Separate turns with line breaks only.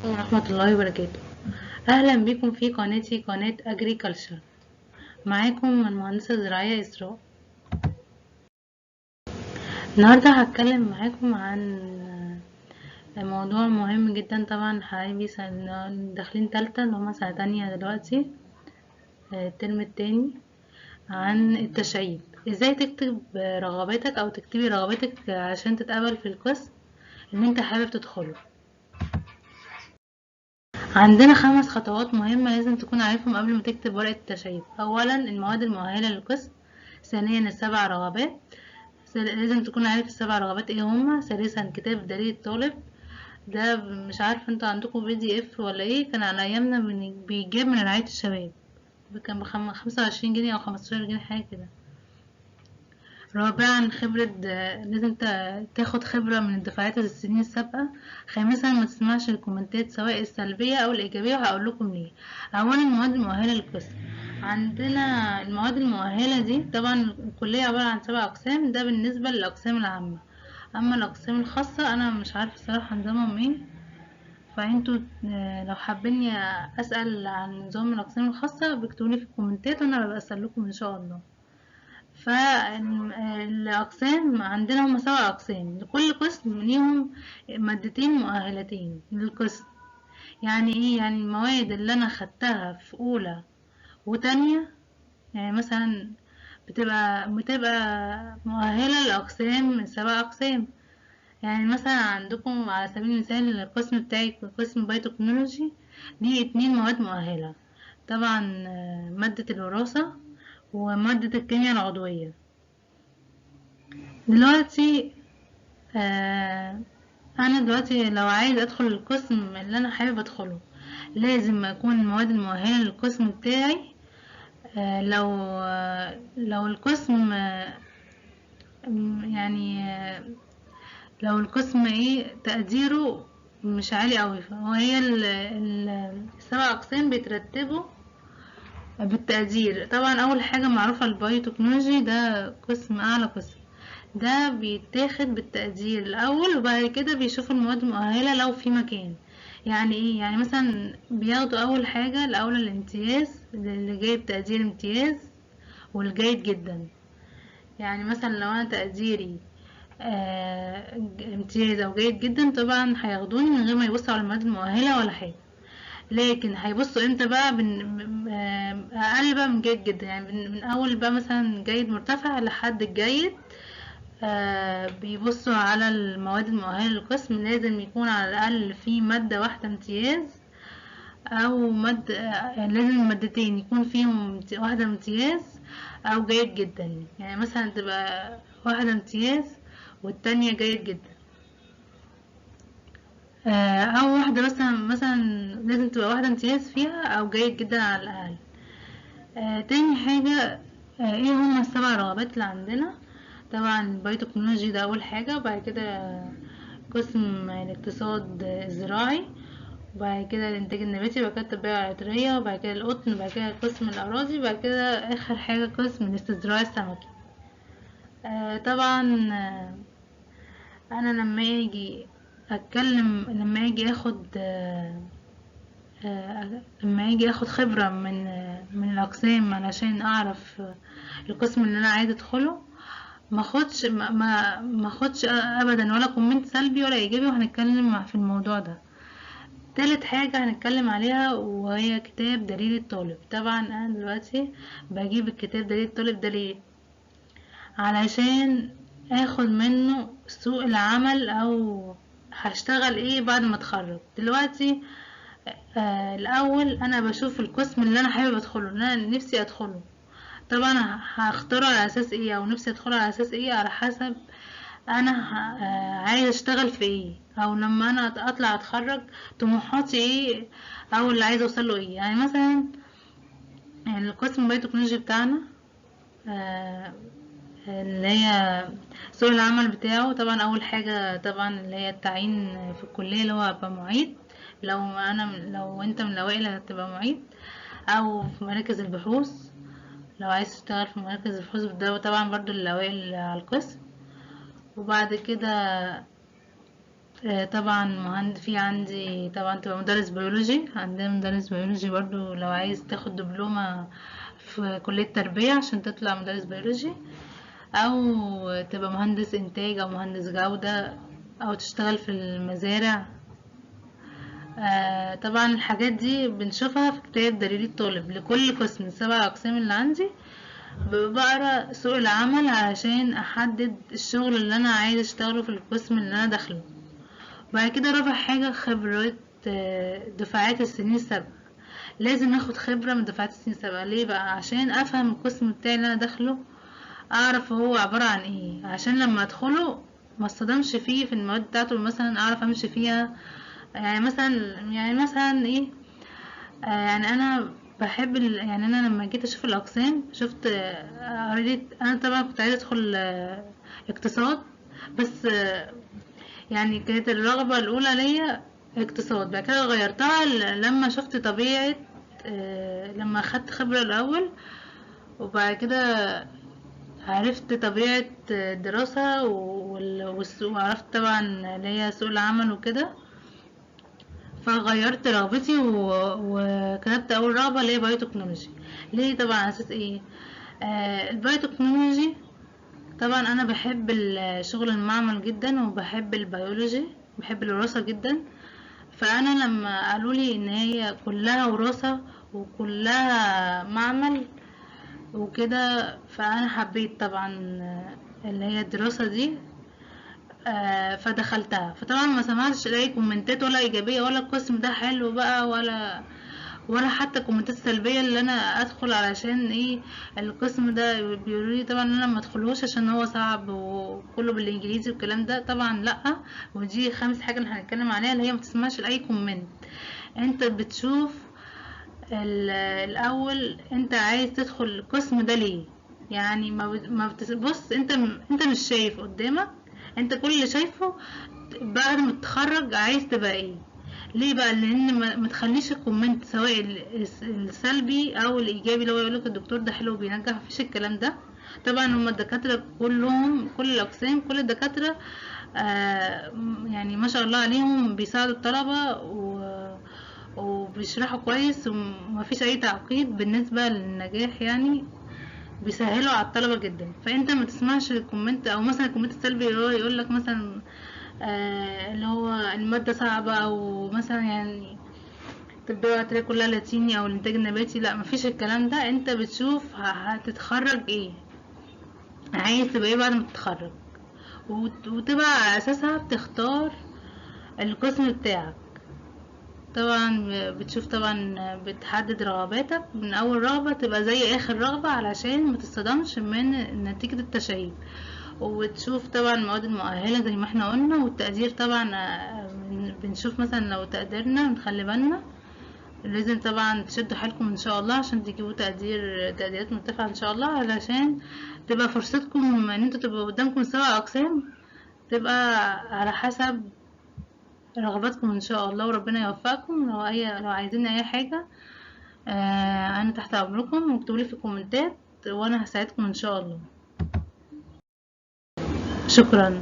ورحمة الله وبركاته. أهلا بكم في قناتي قناة أجريكلتشر. معاكم المهندسة الزراعية إسراء. النهاردة هتكلم معاكم عن موضوع مهم جدا. طبعا حبايبي داخلين تالتة اللي هما سنة تانية دلوقتي، الترم التاني، عن التشعيب. ازاي تكتب رغباتك او تكتبي رغباتك عشان تتقبل في القسم اللي انت حابب تدخله. عندنا 5 خطوات مهمة لازم تكون عارفهم قبل ما تكتب ورقة التشعيب. أولا المواد المؤهلة للقسم. ثانيا ال7 رغبات، لازم تكون عارف ال7 رغبات ايه هما. ثالثا كتاب دليل الطالب، ده مش عارفة انتوا عندكم PDF ولا ايه، كان على ايامنا بيجاب من رعاية الشباب، كان ب25 جنيه او 15 جنيه حاجة كده. رابعا خبرة، لازم تاخد خبرة من الدفعات السنين السابقة. خامسا ما تسمعش الكومنتات سواء السلبية او الايجابية، وهقول لكم ليه. اولا المواد المؤهلة للقسم. عندنا المواد المؤهلة دي طبعا الكلية عبارة عن 7 اقسام، ده بالنسبة للاقسام العامة. اما الاقسام الخاصة انا مش عارفة الصراحة نظامهم ايه، فانتوا لو حابين اسأل عن نظام الاقسام الخاصة بكتبولي في الكومنتات وانا ببقى اسألكم ان شاء الله. فالأقسام عندنا هم 7 أقسام، لكل قسم ليهم مادتين مؤهلتين للقسم. يعني ايه؟ يعني المواد اللي انا خدتها في اولى وتانية، يعني مثلا بتبقى مؤهلة لأقسام 7 أقسام. يعني مثلا عندكم على سبيل المثال القسم بتاعي قسم بايوتكنولوجي، ليه 2 مواد مؤهلة. طبعا مادة الوراثة ومادة الكيمياء العضوية. دلوقتي آه انا دلوقتي لو عايز ادخل القسم اللي انا حابب ادخله، لازم اكون المواد المؤهله للقسم بتاعي. لو القسم لو القسم ايه تقديره مش عالي قوي، فهو هي ال7 اقسام بيترتبوا بالتقدير. طبعا اول حاجه معروفه البايوتكنولوجي، ده قسم اعلى قسم، ده بيتاخد بالتقدير الاول، وبعد كده بيشوفوا المواد المؤهله لو في مكان. يعني ايه؟ يعني مثلا بياخدوا اول حاجه الاول الامتياز، اللي جايب تقدير امتياز والجيد جدا. يعني مثلا لو انا تقديري امتياز او جيد جدا، طبعا هياخدوني من غير ما يبصوا على المواد المؤهله ولا حاجه. لكن هيبصوا امتى بقى؟ اقل بقى من جيد جدا، يعني من اول بقى مثلا جيد مرتفع لحد الجيد. بيبصوا على المواد المؤهلة للقسم، لازم يكون على الأقل في مادة واحدة امتياز، أو مادة يعني لازم مادتين يكون فيهم واحدة امتياز أو جيد جدا. يعني مثلا تبقى واحدة امتياز والتانية جيد جدا، أو واحدة مثلا لازم تبقى واحدة امتياز فيها أو جيد جدا على الأقل. تاني حاجة، ايه هما ال7 رغبات اللي عندنا. طبعا البايوتكنولوجي ده اول حاجة، وبعد كده قسم الاقتصاد الزراعي، وبعد كده الانتاج النباتي، وبعد كده التربية العطرية، وبعد كده القطن، وبعد كده قسم الاراضي، وبعد كده اخر حاجة قسم الاستزراع السمكي. طبعا انا لما اجي اخد لما اجي اخد خبرة من الاقسام علشان اعرف القسم اللي انا عايزه ادخله، ما اخدش ابدا ولا كومنت سلبي ولا ايجابي، وهنتكلم في الموضوع ده. تالت حاجة هنتكلم عليها وهي كتاب دليل الطالب. طبعا انا دلوقتي بجيب الكتاب دليل الطالب ده ليه؟ علشان اخد منه سوق العمل او هشتغل ايه بعد ما اتخرج. دلوقتي الاول انا بشوف القسم اللي انا حابب ادخله، اللي انا نفسي ادخله. طبعا هختاره على اساس ايه، او نفسي ادخله على اساس ايه، على حسب انا عايز اشتغل في ايه، او لما انا اطلع اتخرج طموحاتي ايه، او اللي عايزه اوصله ايه. يعني مثلا القسم البيوتكنولوجي بتاعنا، آه، اللي هي سوق العمل بتاعه. طبعا اول حاجة طبعا اللي هي التعيين في الكلية، اللي هو ابقى معيد. لو انت من الاوائل هتبقى معيد، او في مراكز البحوث لو عايز تشتغل في مراكز البحوث، ده طبعا برضو الاوائل على القسم. وبعد كده طبعا في عندي طبعا تبقى مدرس بيولوجي، عندنا مدرس بيولوجي برضو لو عايز تاخد دبلومة في كلية تربية عشان تطلع مدرس بيولوجي، او تبقى مهندس انتاج او مهندس جودة، او تشتغل في المزارع. طبعا الحاجات دي بنشوفها في كتاب دليل الطالب لكل قسم، السبع اقسام اللي عندي. بقرا سوق العمل علشان احدد الشغل اللي انا عايز اشتغله في القسم اللي انا داخله. بعد كده رابع حاجة خبرات دفعات السنين السابقة. لازم اخد خبرة من دفعات السنين السابقة. ليه بقى؟ عشان افهم القسم بتاعي اللي انا داخله، اعرف هو عبارة عن ايه، عشان لما ادخله ما اصطدمش فيه في المواد بتاعته، مثلا اعرف امشي فيها. يعني مثلا ايه، يعني انا بحب يعني انا لما جيت اشوف الاقسام شفت قريت. انا طبعا كنت عايزه ادخل اقتصاد، بس يعني كانت الرغبه الاولى ليا اقتصاد. بعد كده غيرتها لما شفت طبيعه، لما اخدت خبره الاول، وبعد كده عرفت طبيعه الدراسه والسوق، وعرفت طبعا اللي هي سوق العمل وكده. فغيرت رغبتي وكتبت اول رغبة اللي هي بايوتكنولوجي. ليه؟ طبعا على اساس ايه؟ البايوتكنولوجي طبعا انا بحب شغل المعمل جدا، وبحب البيولوجي، بحب الوراثة جدا. فانا لما قالوا لي ان هي كلها وراثة وكلها معمل وكده، فانا حبيت طبعا اللي هي الدراسة دي. فدخلتها. فطبعا ما سمعتش اي كومنتات ولا ايجابيه، ولا القسم ده حلو بقى، ولا حتى كومنتات سلبيه اللي انا ادخل علشان ايه القسم ده. بيقولوا لي طبعا ان انا ما ادخلوش عشان هو صعب وكله بالانجليزي والكلام ده. طبعا لا. ودي خامس حاجه اللي هنتكلم عليها، اللي هي ما تسمعش لاي كومنت. انت بتشوف الاول انت عايز تدخل القسم ده ليه. يعني بص، انت مش شايف قدامك. انت كل اللي شايفه بعد ما تتخرج عايز تبقى ايه. ليه بقى؟ لان ما تخليش الكومنت سواء السلبي او الايجابي اللي هو يقولك الدكتور ده حلو وبينجح، مفيش الكلام ده. طبعا هما الدكاتره كلهم، كل الاقسام، كل الدكاتره يعني ما شاء الله عليهم بيساعدوا الطلبه وبيشرحوا كويس، ومفيش اي تعقيد بالنسبه للنجاح يعني. بيسهلوا على الطلبه جدا. فانت ما تسمعش الكومنت، او مثلا الكومنت السلبي اللي هو يقول لك مثلا اللي هو الماده صعبه، او مثلا يعني تبقى تلاقي كلها لاتيني او الانتاج النباتي. لا، مفيش الكلام ده. انت بتشوف هتتخرج ايه، عايز تبقى ايه بعد ما تتخرج، وتبقى على اساسها بتختار القسم بتاعك. طبعا بتشوف، طبعا بتحدد رغباتك من اول رغبة تبقى زي اخر رغبة علشان ما تصطدمش من نتيجة التشعيب. وتشوف طبعا المواد المؤهلة زي ما احنا قلنا، والتقدير طبعا بنشوف مثلا لو تقديرنا نخلي بالنا. لازم طبعا تشدوا حيلكم ان شاء الله عشان تجيبوا تقديرات مرتفعة ان شاء الله، علشان تبقى فرصتكم ان انتوا تبقوا قدامكم 7 اقسام، تبقى على حسب رغباتكم ان شاء الله. وربنا يوفقكم. لو عايزين اي حاجة انا تحت امركم، واكتبولي في الكومنتات وانا هساعدكم ان شاء الله. شكرا.